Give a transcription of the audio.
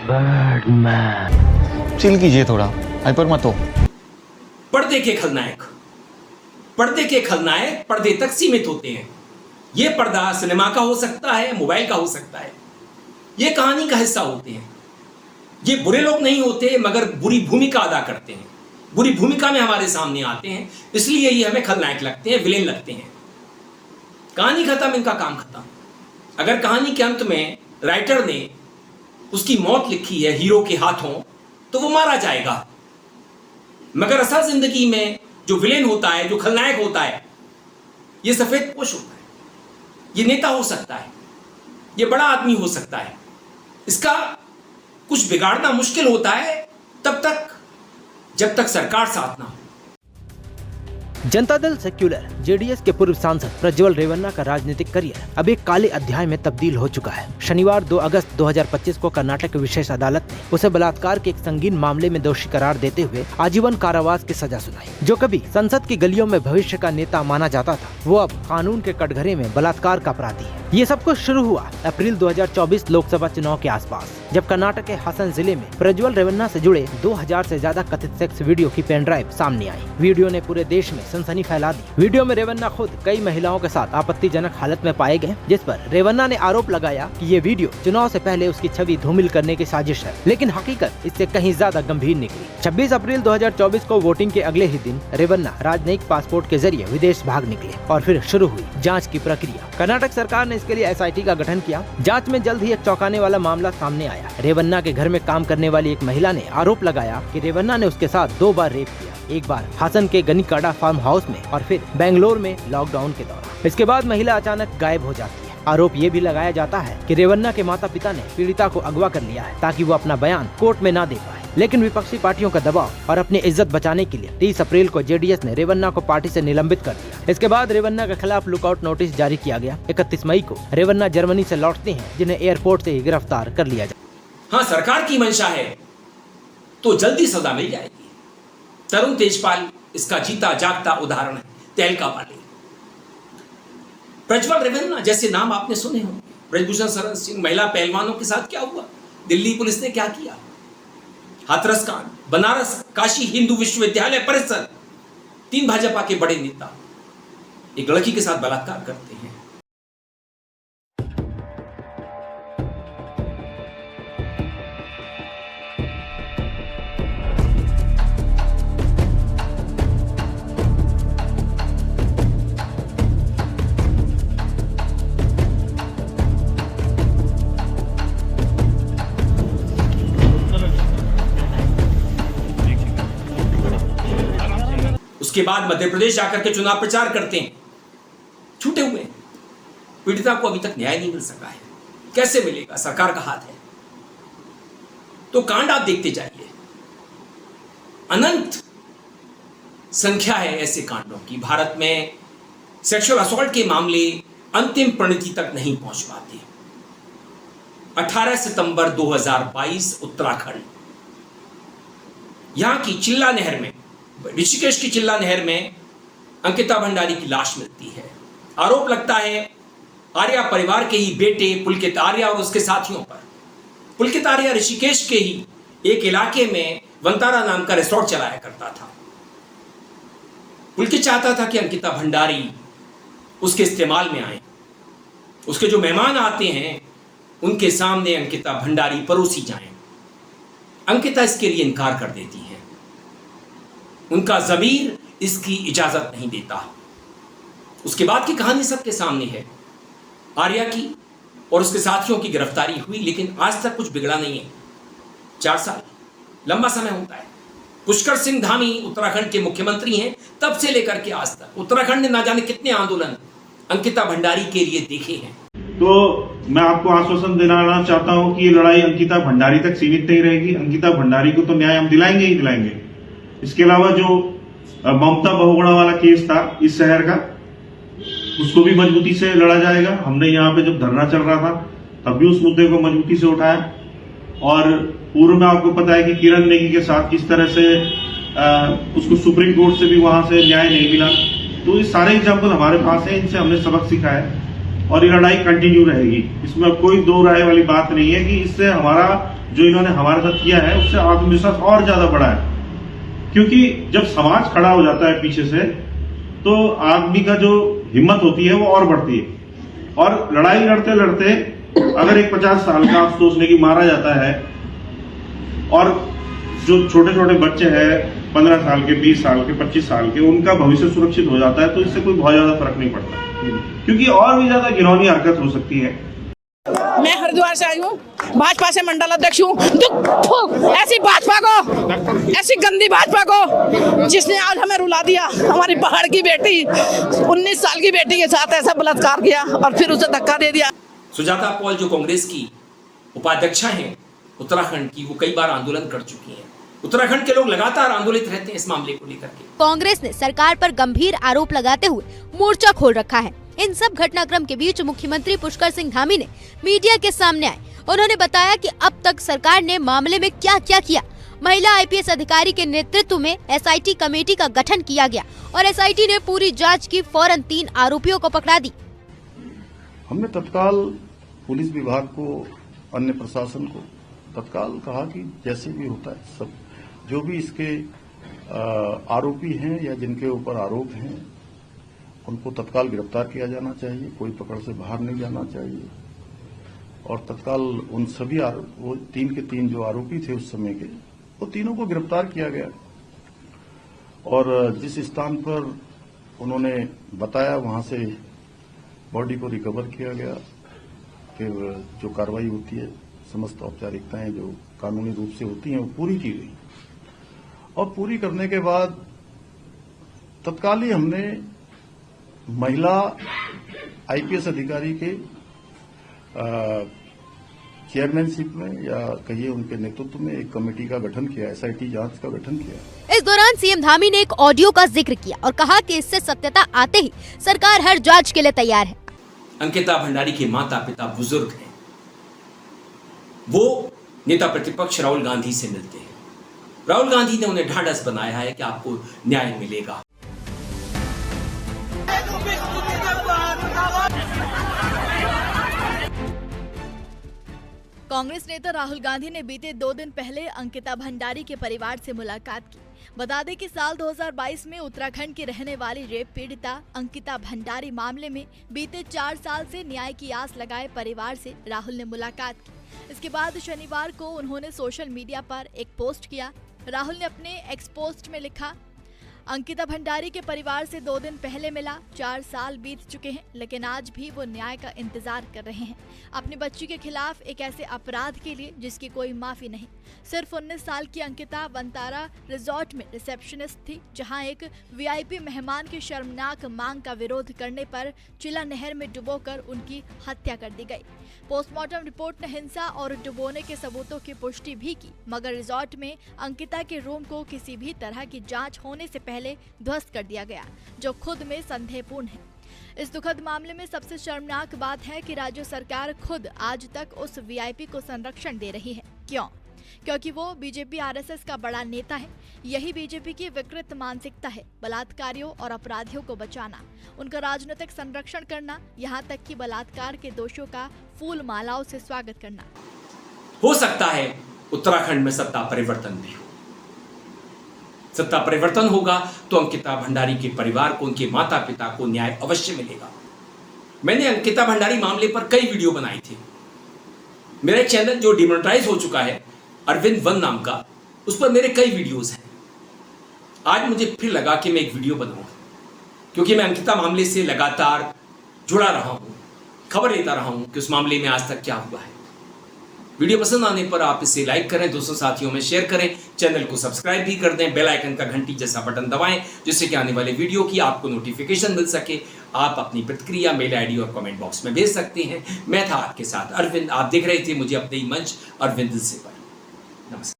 Birdman. Chill कीजिए थोड़ा, hyper मत हो। पर्दे के खलनायक पर्दे तक सीमित होते हैं। यह पर्दा सिनेमा का हो सकता है, मोबाइल का हो सकता है। यह कहानी का हिस्सा होते हैं। ये बुरे लोग नहीं होते, मगर बुरी भूमिका अदा करते हैं। बुरी भूमिका में हमारे सामने आते हैं, इसलिए ये हमें खलनायक लगते हैं, विलेन लगते हैं। कहानी खत्म, इनका काम खत्म। अगर कहानी के अंत में राइटर ने उसकी मौत लिखी है हीरो के हाथों, तो वो मारा जाएगा। मगर असल जिंदगी में जो विलेन होता है, जो खलनायक होता है, ये सफेद पोश होता है। ये नेता हो सकता है, ये बड़ा आदमी हो सकता है। इसका कुछ बिगाड़ना मुश्किल होता है तब तक जब तक सरकार साथ ना हो। जनता दल सेक्युलर जेडीएस के पूर्व सांसद प्रज्वल रेवन्ना का राजनीतिक करियर अब एक काले अध्याय में तब्दील हो चुका है। शनिवार 2 अगस्त 2025 को कर्नाटक विशेष अदालत ने उसे बलात्कार के एक संगीन मामले में दोषी करार देते हुए आजीवन कारावास की सजा सुनाई। जो कभी संसद की गलियों में भविष्य का नेता माना जाता था, वो अब कानून के कटघरे में बलात्कार का अपराधी है। ये सब कुछ शुरू हुआ अप्रैल 2024 लोकसभा चुनाव के आसपास, जब कर्नाटक के हासन जिले में प्रज्वल रेवन्ना से जुड़े 2000 से ज्यादा कथित सेक्स वीडियो की पेन ड्राइव सामने आई। वीडियो ने पूरे देश में सनसनी फैला दी। वीडियो में रेवन्ना खुद कई महिलाओं के साथ आपत्तिजनक हालत में पाए गए, जिस पर रेवन्ना ने आरोप लगाया कि ये वीडियो चुनाव से पहले उसकी छवि धूमिल करने की साजिश है। लेकिन हकीकत इससे कहीं ज्यादा गंभीर निकली। 26 अप्रैल 2024 को वोटिंग के अगले ही दिन रेवन्ना राजनयिक पासपोर्ट के जरिए विदेश भाग निकले और फिर शुरू हुई जाँच की प्रक्रिया। कर्नाटक सरकार ने इसके लिए SIT का गठन किया। जाँच में जल्द ही एक चौंकाने वाला मामला सामने आया। रेवन्ना के घर में काम करने वाली एक महिला ने आरोप लगाया कि रेवन्ना ने उसके साथ 2 बार रेप किया, एक बार हासन के गनिकाडा फार्म हाउस में और फिर बेंगलोर में लॉकडाउन के दौरान। इसके बाद महिला अचानक गायब हो जाती है। आरोप ये भी लगाया जाता है कि रेवन्ना के माता पिता ने पीड़िता को अगवा कर लिया है ताकि वो अपना बयान कोर्ट में ना दे पाए। लेकिन विपक्षी पार्टियों का दबाव और अपनी इज्जत बचाने के लिए 30 अप्रैल को जेडीएस ने रेवन्ना को पार्टी से निलंबित कर दिया। इसके बाद रेवन्ना के खिलाफ लुकआउट नोटिस जारी किया गया। 31 मई को रेवन्ना जर्मनी से लौटते हैं, जिन्हें एयरपोर्ट से ही गिरफ्तार कर लिया जाए। हाँ, सरकार की मंशा है तो जल्दी सजा मिल जाएगी। तरुण तेजपाल इसका जीता जागता उदाहरण है। तहलका वाले प्रज्वल रेवन्ना जैसे नाम आपने सुने होंगे। ब्रजभूषण शरण सिंह महिला पहलवानों के साथ क्या हुआ, दिल्ली पुलिस ने क्या किया, हाथरस कांड, बनारस काशी हिंदू विश्वविद्यालय परिसर, 3 भाजपा के बड़े नेता एक लड़की के साथ बलात्कार करते हैं। उसके बाद मध्य प्रदेश आकर के चुनाव प्रचार करते हैं, छूटे हुए। पीड़िता को अभी तक न्याय नहीं मिल सका है। कैसे मिलेगा, सरकार का हाथ है। तो कांड आप देखते जाइए, अनंत संख्या है ऐसे कांडों की। भारत में सेक्सुअल असॉल्ट के मामले अंतिम परिणति तक नहीं पहुंच पाते। 18 सितंबर 2022 उत्तराखंड, यहां की चिल्ला नहर में, ऋषिकेश की चिल्ला नहर में अंकिता भंडारी की लाश मिलती है। आरोप लगता है आर्या परिवार के ही बेटे पुलकित आर्या और उसके साथियों पर। पुलकित आर्या ऋषिकेश के ही एक इलाके में वंतारा नाम का रिसोर्ट चलाया करता था। पुलकित चाहता था कि अंकिता भंडारी उसके इस्तेमाल में आए। उसके जो मेहमान आते हैं उनके सामने अंकिता भंडारी परोसी जाएं। अंकिता इसके लिए इनकार कर देती है। उनका ज़मीर इसकी इजाजत नहीं देता। उसके बाद की कहानी सबके सामने है। आर्या की और उसके साथियों की गिरफ्तारी हुई, लेकिन आज तक कुछ बिगड़ा नहीं है। 4 साल लंबा समय होता है। पुष्कर सिंह धामी उत्तराखंड के मुख्यमंत्री हैं, तब से लेकर के आज तक उत्तराखंड ने ना जाने कितने आंदोलन अंकिता भंडारी के लिए देखे हैं। तो मैं आपको आश्वासन दिलाना चाहता हूं कि ये लड़ाई अंकिता भंडारी तक सीमित नहीं रहेगी। अंकिता भंडारी को तो न्याय हम दिलाएंगे ही दिलाएंगे। इसके अलावा जो ममता बहुगुणा वाला केस था इस शहर का, उसको भी मजबूती से लड़ा जाएगा। हमने यहाँ पे जब धरना चल रहा था तब भी उस मुद्दे को मजबूती से उठाया। और पूर्व में आपको पता है कि किरण नेगी के साथ किस तरह से उसको सुप्रीम कोर्ट से भी वहां से न्याय नहीं मिला। तो ये सारे एग्जाम्पल हमारे पास है, इनसे हमने सबक सीखा है और ये लड़ाई कंटिन्यू रहेगी। इसमें कोई दो राय वाली बात नहीं है कि इससे हमारा जो इन्होंने हमारे साथ किया है उससे आत्मविश्वास और ज्यादा बढ़ा है, क्योंकि जब समाज खड़ा हो जाता है पीछे से तो आदमी का जो हिम्मत होती है वो और बढ़ती है। और लड़ाई लड़ते लड़ते अगर एक 50 साल का आप सोच लें कि मारा जाता है और जो छोटे छोटे बच्चे हैं 15 साल के, 20 साल के, 25 साल के, उनका भविष्य सुरक्षित हो जाता है, तो इससे कोई बहुत ज्यादा फर्क नहीं पड़ता, क्योंकि और भी ज्यादा घिनौनी हरकत हो सकती है। मैं हरिद्वार से आई हूँ, भाजपा से मंडल अध्यक्ष हूँ। ऐसी भाजपा को, ऐसी गंदी भाजपा को जिसने आज हमें रुला दिया, हमारी पहाड़ की बेटी 19 साल की बेटी के साथ ऐसा बलात्कार किया और फिर उसे धक्का दे दिया। सुजाता पॉल जो कांग्रेस की उपाध्यक्षा हैं उत्तराखंड की, वो कई बार आंदोलन कर चुकी हैं। उत्तराखंड के लोग लगातार आंदोलित रहते हैं इस मामले को लेकर के। कांग्रेस ने सरकार पर गंभीर आरोप लगाते हुए मोर्चा खोल रखा है। इन सब घटनाक्रम के बीच मुख्यमंत्री पुष्कर सिंह धामी ने मीडिया के सामने आए। उन्होंने बताया कि अब तक सरकार ने मामले में क्या क्या किया। महिला आईपीएस अधिकारी के नेतृत्व में एसआईटी कमेटी का गठन किया गया और एसआईटी ने पूरी जांच की, फौरन 3 आरोपियों को पकड़ा दी। हमने तत्काल पुलिस विभाग को, अन्य प्रशासन को तत्काल कहा कि जैसे भी होता है सब जो भी इसके आरोपी हैं या जिनके ऊपर आरोप हैं उनको तत्काल गिरफ्तार किया जाना चाहिए, कोई पकड़ से बाहर नहीं जाना चाहिए। और तत्काल उन सभी वो 3 के 3 जो आरोपी थे उस समय के, वो तीनों को गिरफ्तार किया गया और जिस स्थान पर उन्होंने बताया वहां से बॉडी को रिकवर किया गया। फिर जो कार्रवाई होती है, समस्त औपचारिकताएं जो कानूनी रूप से होती हैं वो पूरी की गई और पूरी करने के बाद तत्काल ही हमने महिला आईपीएस अधिकारी के चेयरमैनशिप में या कहिए उनके नेतृत्व में एक कमेटी का गठन किया, एसआईटी जांच का गठन किया। इस दौरान सीएम धामी ने एक ऑडियो का जिक्र किया और कहा कि इससे सत्यता आते ही सरकार हर जांच के लिए तैयार है। अंकिता भंडारी के माता पिता बुजुर्ग हैं, वो नेता प्रतिपक्ष राहुल गांधी से मिलते हैं। राहुल गांधी ने उन्हें ढांढस बनाया है कि आपको न्याय मिलेगा। कांग्रेस नेता राहुल गांधी ने बीते 2 दिन पहले अंकिता भंडारी के परिवार से मुलाकात की। बता दें कि साल 2022 में उत्तराखंड की रहने वाली रेप पीड़िता अंकिता भंडारी मामले में बीते 4 साल से न्याय की आस लगाए परिवार से राहुल ने मुलाकात की। इसके बाद शनिवार को उन्होंने सोशल मीडिया पर एक पोस्ट किया। राहुल ने अपने एक्स पोस्ट में लिखा, अंकिता भंडारी के परिवार से 2 दिन पहले मिला। 4 साल बीत चुके हैं, लेकिन आज भी वो न्याय का इंतजार कर रहे हैं अपनी बच्ची के खिलाफ एक ऐसे अपराध के लिए जिसकी कोई माफी नहीं। सिर्फ 19 साल की अंकिता वनतारा रिजॉर्ट में रिसेप्शनिस्ट थी, जहां एक वीआईपी मेहमान की शर्मनाक मांग का विरोध करने पर चिला नहर में डुबोकर उनकी हत्या कर दी गई। पोस्टमार्टम रिपोर्ट ने हिंसा और डुबोने के सबूतों की पुष्टि भी की, मगर रिजॉर्ट में अंकिता के रूम को किसी भी तरह की जांच होने से पहले ध्वस्त कर दिया गया, जो खुद में संदेहपूर्ण है। इस दुखद मामले में सबसे शर्मनाक बात है कि राज्य सरकार खुद आज तक उस वीआईपी को संरक्षण दे रही है। क्यों? क्योंकि वो बीजेपी आरएसएस का बड़ा नेता है। यही बीजेपी की विकृत मानसिकता है, बलात्कारियों और अपराधियों को बचाना, उनका राजनीतिक संरक्षण करना, यहाँ तक कि बलात्कार के दोषियों का फूल मालाओं से स्वागत करना। हो सकता है उत्तराखंड में सत्ता परिवर्तन भी हो। सत्ता परिवर्तन होगा तो अंकिता भंडारी के परिवार को, उनके माता पिता को न्याय अवश्य मिलेगा। मैंने अंकिता भंडारी मामले पर कई वीडियो बनाई थी। मेरा चैनल जो डिमोनेटाइज हो चुका है अरविंद वन नाम का, उस पर मेरे कई वीडियोस हैं। आज मुझे फिर लगा कि मैं एक वीडियो बनाऊं, क्योंकि मैं अंकिता मामले से लगातार जुड़ा रहा हूं, खबर लेता रहा हूं कि उस मामले में आज तक क्या हुआ है। वीडियो पसंद आने पर आप इसे लाइक करें, दोस्तों साथियों में शेयर करें, चैनल को सब्सक्राइब भी कर दें, बेल आइकन का घंटी जैसा बटन दबाएं, जिससे कि आने वाले वीडियो की आपको नोटिफिकेशन मिल सके। आप अपनी प्रतिक्रिया मेल आईडी और कमेंट बॉक्स में भेज सकते हैं। मैं था आपके साथ अरविंद, आप देख रहे थे मुझे अपने ही मंच अरविंद से पर। नमस्कार।